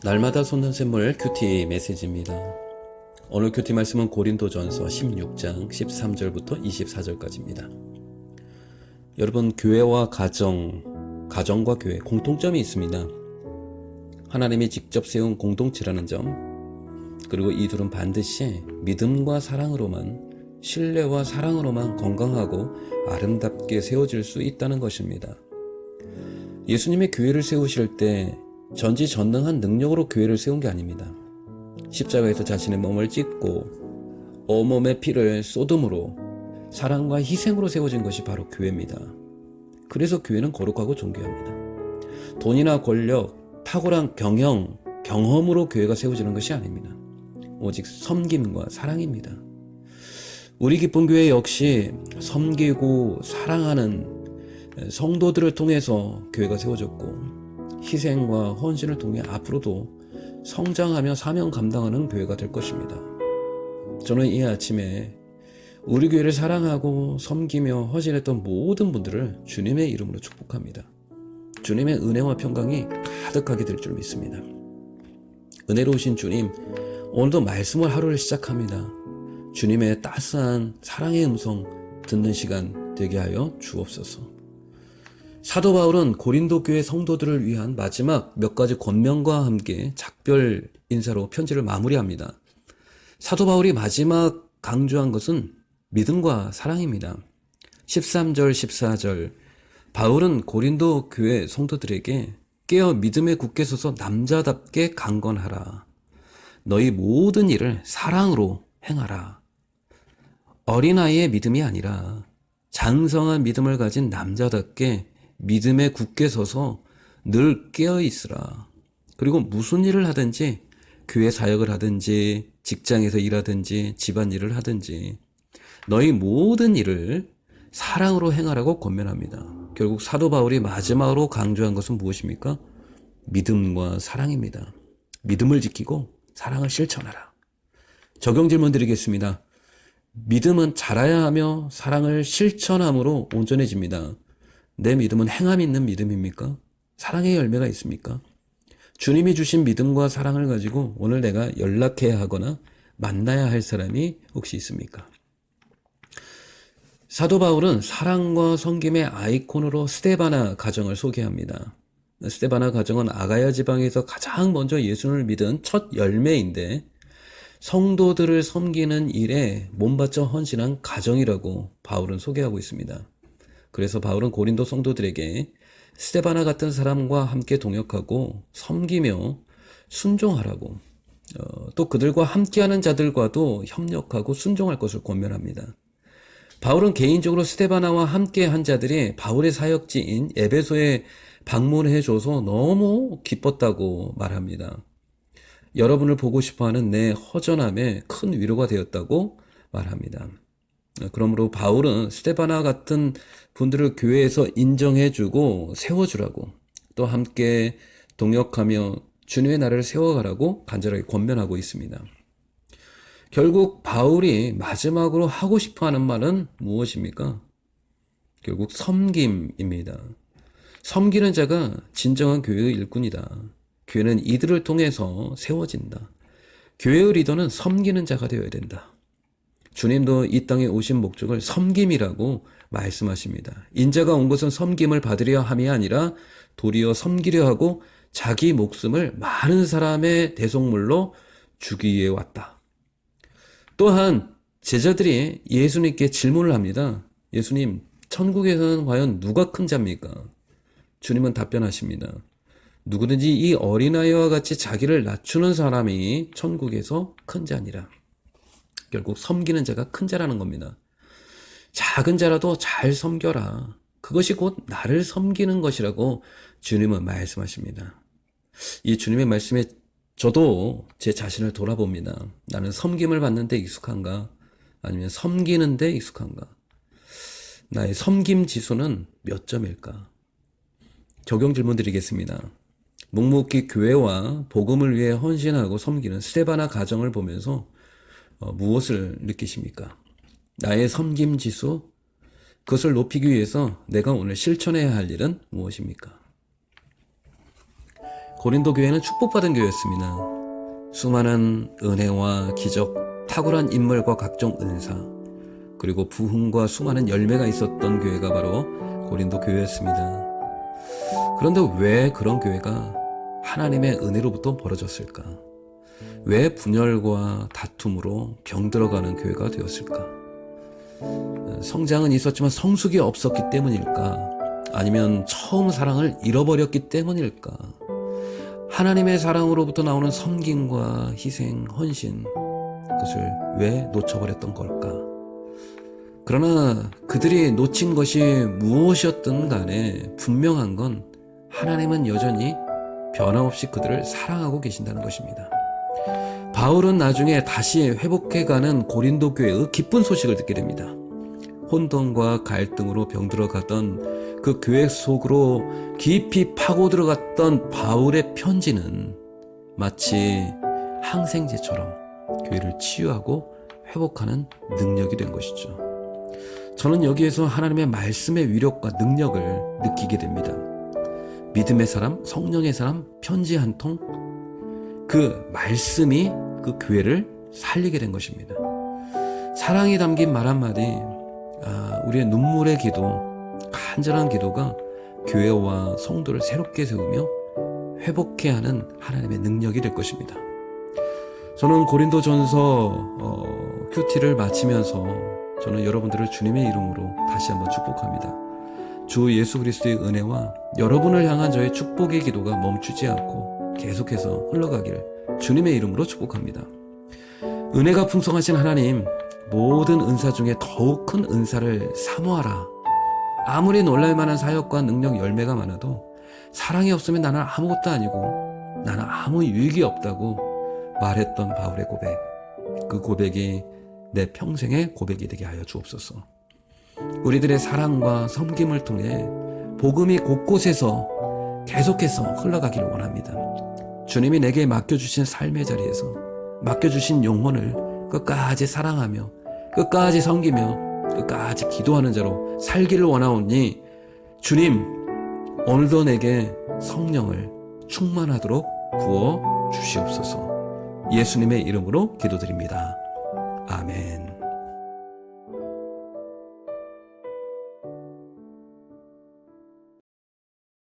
날마다 솟는 샘물 큐티 메시지입니다. 오늘 큐티 말씀은 고린도전서 16장 13절부터 24절까지입니다. 여러분, 교회와 가정과 교회 공통점이 있습니다. 하나님이 직접 세운 공동체라는 점, 그리고 이 둘은 반드시 믿음과 사랑으로만, 신뢰와 사랑으로만 건강하고 아름답게 세워질 수 있다는 것입니다. 예수님의 교회를 세우실 때 전지전능한 능력으로 교회를 세운 게 아닙니다. 십자가에서 자신의 몸을 찢고 온몸의 피를 쏟음으로 사랑과 희생으로 세워진 것이 바로 교회입니다. 그래서 교회는 거룩하고 존귀합니다. 돈이나 권력, 탁월한 경험으로 교회가 세워지는 것이 아닙니다. 오직 섬김과 사랑입니다. 우리 기쁜 교회 역시 섬기고 사랑하는 성도들을 통해서 교회가 세워졌고, 희생과 헌신을 통해 앞으로도 성장하며 사명 감당하는 교회가 될 것입니다. 저는 이 아침에 우리 교회를 사랑하고 섬기며 헌신했던 모든 분들을 주님의 이름으로 축복합니다. 주님의 은혜와 평강이 가득하게 될 줄 믿습니다. 은혜로우신 주님, 오늘도 말씀을 하루를 시작합니다. 주님의 따스한 사랑의 음성 듣는 시간 되게 하여 주옵소서. 사도 바울은 고린도 교회 성도들을 위한 마지막 몇 가지 권면과 함께 작별 인사로 편지를 마무리합니다. 사도 바울이 마지막 강조한 것은 믿음과 사랑입니다. 13절, 14절, 바울은 고린도 교회 성도들에게 깨어 믿음에 굳게 서서 남자답게 강건하라. 너희 모든 일을 사랑으로 행하라. 어린아이의 믿음이 아니라 장성한 믿음을 가진 남자답게 믿음에 굳게 서서 늘 깨어있으라. 그리고 무슨 일을 하든지, 교회 사역을 하든지, 직장에서 일하든지, 집안일을 하든지 너희 모든 일을 사랑으로 행하라고 권면합니다. 결국 사도 바울이 마지막으로 강조한 것은 무엇입니까? 믿음과 사랑입니다. 믿음을 지키고 사랑을 실천하라. 적용 질문 드리겠습니다. 믿음은 자라야 하며 사랑을 실천함으로 온전해집니다. 내 믿음은 행함 있는 믿음입니까? 사랑의 열매가 있습니까? 주님이 주신 믿음과 사랑을 가지고 오늘 내가 연락해야 하거나 만나야 할 사람이 혹시 있습니까? 사도 바울은 사랑과 섬김의 아이콘으로 스데바나 가정을 소개합니다. 스데바나 가정은 아가야 지방에서 가장 먼저 예수를 믿은 첫 열매인데, 성도들을 섬기는 일에 몸바쳐 헌신한 가정이라고 바울은 소개하고 있습니다. 그래서 바울은 고린도 성도들에게 스데바나 같은 사람과 함께 동역하고 섬기며 순종하라고, 또 그들과 함께하는 자들과도 협력하고 순종할 것을 권면합니다. 바울은 개인적으로 스데바나와 함께한 자들이 바울의 사역지인 에베소에 방문해줘서 너무 기뻤다고 말합니다. 여러분을 보고 싶어하는 내 허전함에 큰 위로가 되었다고 말합니다. 그러므로 바울은 스데바나 같은 분들을 교회에서 인정해주고 세워주라고, 또 함께 동역하며 주님의 나라를 세워가라고 간절하게 권면하고 있습니다. 결국 바울이 마지막으로 하고 싶어하는 말은 무엇입니까? 결국 섬김입니다. 섬기는 자가 진정한 교회의 일꾼이다. 교회는 이들을 통해서 세워진다. 교회의 리더는 섬기는 자가 되어야 된다. 주님도 이 땅에 오신 목적을 섬김이라고 말씀하십니다. 인자가 온 것은 섬김을 받으려 함이 아니라 도리어 섬기려 하고 자기 목숨을 많은 사람의 대속물로 주기 위해 왔다. 또한 제자들이 예수님께 질문을 합니다. 예수님, 천국에서는 과연 누가 큰 자입니까? 주님은 답변하십니다. 누구든지 이 어린아이와 같이 자기를 낮추는 사람이 천국에서 큰 자니라. 결국 섬기는 자가 큰 자라는 겁니다. 작은 자라도 잘 섬겨라. 그것이 곧 나를 섬기는 것이라고 주님은 말씀하십니다. 이 주님의 말씀에 저도 제 자신을 돌아봅니다. 나는 섬김을 받는 데 익숙한가? 아니면 섬기는 데 익숙한가? 나의 섬김 지수는 몇 점일까? 적용 질문 드리겠습니다. 묵묵히 교회와 복음을 위해 헌신하고 섬기는 스데바나 가정을 보면서 무엇을 느끼십니까? 나의 섬김 지수, 그것을 높이기 위해서 내가 오늘 실천해야 할 일은 무엇입니까? 고린도 교회는 축복받은 교회였습니다. 수많은 은혜와 기적, 탁월한 인물과 각종 은사, 그리고 부흥과 수많은 열매가 있었던 교회가 바로 고린도 교회였습니다. 그런데 왜 그런 교회가 하나님의 은혜로부터 벌어졌을까? 왜 분열과 다툼으로 병들어가는 교회가 되었을까? 성장은 있었지만 성숙이 없었기 때문일까? 아니면 처음 사랑을 잃어버렸기 때문일까? 하나님의 사랑으로부터 나오는 섬김과 희생, 헌신, 그것을 왜 놓쳐버렸던 걸까? 그러나 그들이 놓친 것이 무엇이었든 간에 분명한 건 하나님은 여전히 변함없이 그들을 사랑하고 계신다는 것입니다. 바울은 나중에 다시 회복해가는 고린도 교회의 기쁜 소식을 듣게 됩니다. 혼돈과 갈등으로 병들어가던 그 교회 속으로 깊이 파고 들어갔던 바울의 편지는 마치 항생제처럼 교회를 치유하고 회복하는 능력이 된 것이죠. 저는 여기에서 하나님의 말씀의 위력과 능력을 느끼게 됩니다. 믿음의 사람, 성령의 사람, 편지 한 통, 그 말씀이 그 교회를 살리게 된 것입니다. 사랑이 담긴 말 한마디, 우리의 눈물의 기도, 간절한 기도가 교회와 성도를 새롭게 세우며 회복해 하는 하나님의 능력이 될 것입니다. 저는 고린도전서 큐티를 마치면서 저는 여러분들을 주님의 이름으로 다시 한번 축복합니다. 주 예수 그리스도의 은혜와 여러분을 향한 저의 축복의 기도가 멈추지 않고 계속해서 흘러가기를 주님의 이름으로 축복합니다. 은혜가 풍성하신 하나님, 모든 은사 중에 더욱 큰 은사를 사모하라. 아무리 놀랄 만한 사역과 능력 열매가 많아도 사랑이 없으면 나는 아무것도 아니고 나는 아무 유익이 없다고 말했던 바울의 고백, 그 고백이 내 평생의 고백이 되게 하여 주옵소서. 우리들의 사랑과 섬김을 통해 복음이 곳곳에서 계속해서 흘러가기를 원합니다. 주님이 내게 맡겨주신 삶의 자리에서 맡겨주신 영혼을 끝까지 사랑하며 끝까지 섬기며 끝까지 기도하는 자로 살기를 원하오니 주님, 오늘도 내게 성령을 충만하도록 부어 주시옵소서. 예수님의 이름으로 기도드립니다. 아멘.